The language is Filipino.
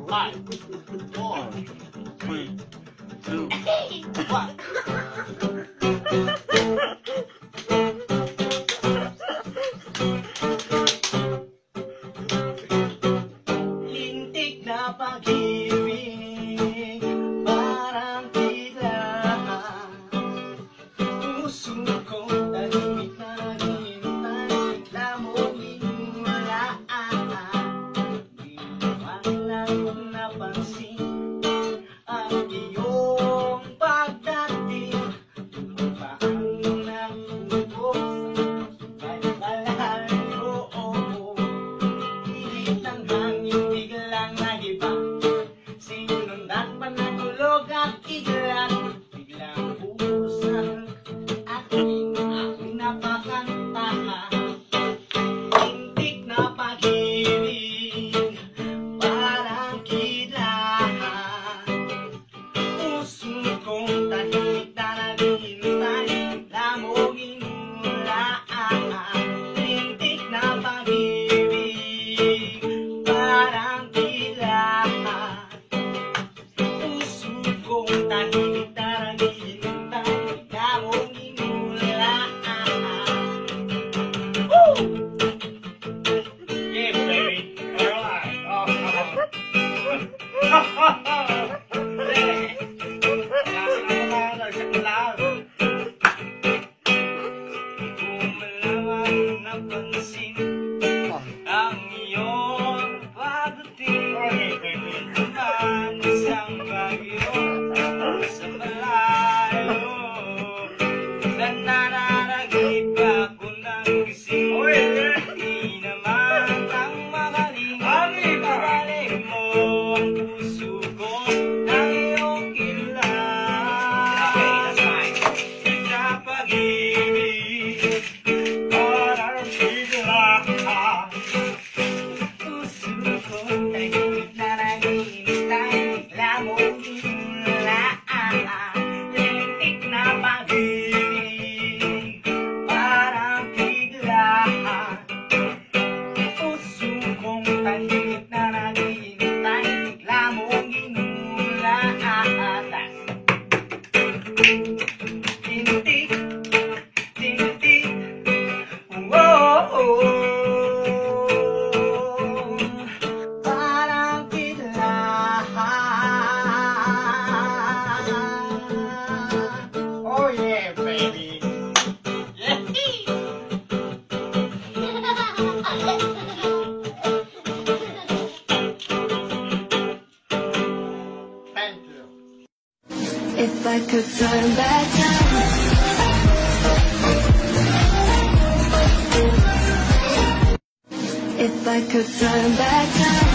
5, 4, 3, 2, 1. Lintik na pag-ibig, parang biglaan. Puso ko tahimik na naghihintay, bigla mong inulaan. Di naman lang kung napansin ang iyong pagdating. Paano nagubos kahit malayo, pilit ng hangin biglang nagiba. Sinundan pa ng tulog at biglang ubos ang aking napakantahan. Lintik na pag-ibig, parang kidlahan. Puso kong tahimik na naghihintay, bigla mong inulaan. Lintik na pag-ibig, parang kidlahan. Puso kong tahimik na naghihintay, bigla mong inulaan. Woo! Yeah, baby. Alright. Oh, come on. Kung malaman napansin ang iyong pagdating, ang isang bagyo sa malayo, nananaragip ako ng gising. Di naman ang magaling, ibabalik mo ang puso ko ng iyong kilaan. Sa pag-ibig, parang biglaan. Puso ko tahimik na naghihintay, bigla mong inulaan. Lintik na pag-ibig, parang biglaan. Puso kong tahimik na naghihintay, bigla mong inulaan. Tintik, tintik, oh, parang kidlahan. Oh yeah, baby. Thank you. If I could turn back time, if I could turn back time.